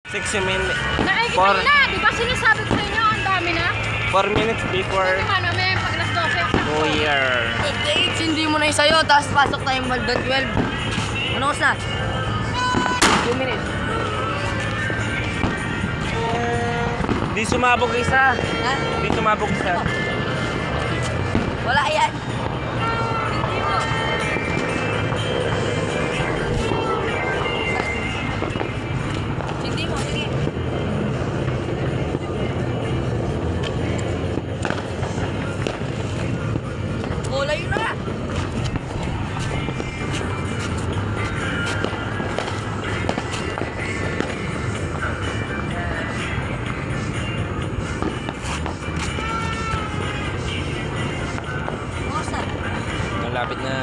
60 minutes. Nakikita nyo na, di ba sinasabi ko sa inyo, ang dami na? 4 minutes before Ano may pag alas 12. New Year. Okay, hindi mo na isayo, tapos pasok tayong Maldan 12. Ano oras na? 2 minutes. Di sumabog isa. Ha? Di sumabog isa. Wala yan. Hindi mo. Hindi mo, sige. Wala yun na. Oras na. Malapit na.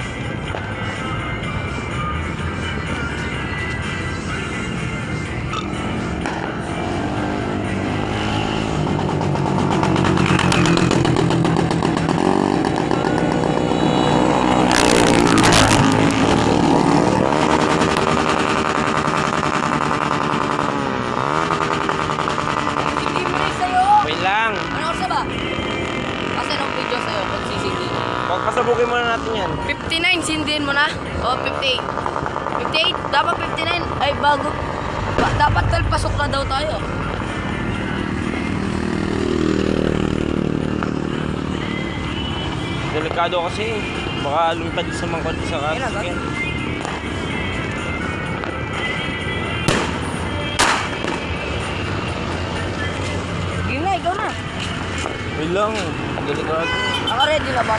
Hindi mo na isayo. Wait lang. Ano oras na ba? Kasi anong video sa'yo kung sisindi? Huwag pasabukin muna natin yan. 59, sindihin mo na? O, 58. 58? Dapat 59. Ay, bago. Dapat talpasok na daw tayo. Delikado kasi. Baka lumipad sa mangkot sa kasakyan. Game na, ikaw na. Wait lang. Delikado. Ako ready na ba?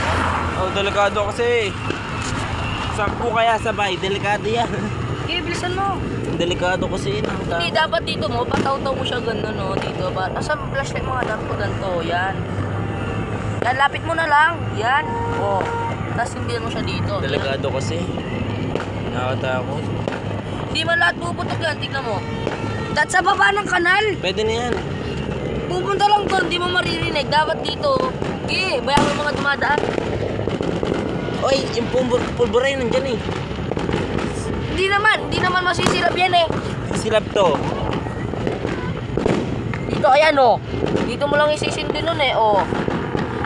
Oh, delikado kasi. 10 kaya sabay. Delikado yan. Okay, bilisan mo. Delikado kasi. Hindi, dapat dito mo, pataw-taw mo siya gano'n, no? Dito ba? Nasa flashlight mo nga, dapat ko ganito. Yan. Yan, lapit mo na lang. Yan. O. Tapos sindihan mo siya dito. Delikado kasi. Nakakatakot. Hindi man lahat puputok yan, tignan mo. Dahil sa baba ng kanal. Pwede na yan. Pupunta lang doon, di mo maririnig. Dapat dito. Okay, bayan mo yung mga dumadaan. Oy, yung pulburay nandyan eh. Hindi naman masisilap yan eh. Silap to. Dito, ayan o. Dito mo lang isisindi nun eh, o.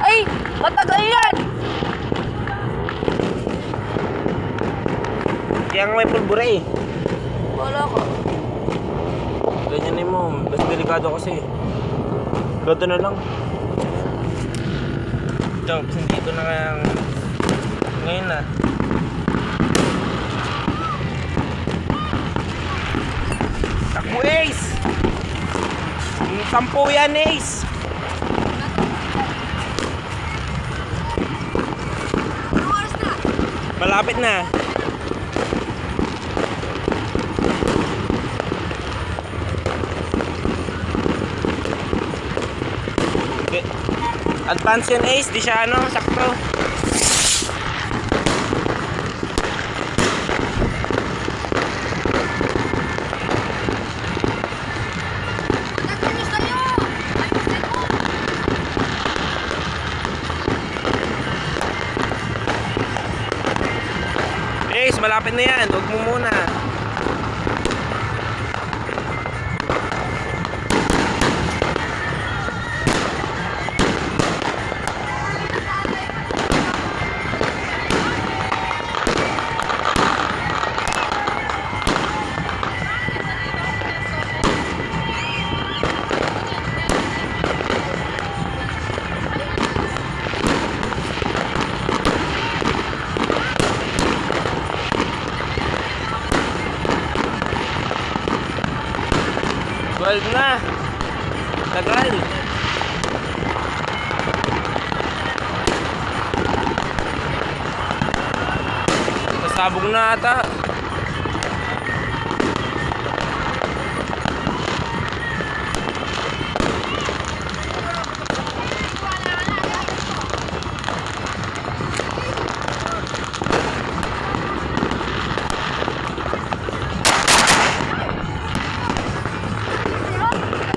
Ay, matagal yan. Kaya nga may pulburay eh. Wala ka. Ganyan mo. Basta delikado kasi. Gato na lang. Ito, dito na kaya ngayon na. Takbo Ace! 10 yan Ace! Ano oras na? Malapit na. Okay. Advance yun Ace, di siya ano, sakto. Nagkakas tayo. Ay, masay ko. Ace, malapit na yan. Huwag mo muna. Well na. Tagal. Pasabog na ata.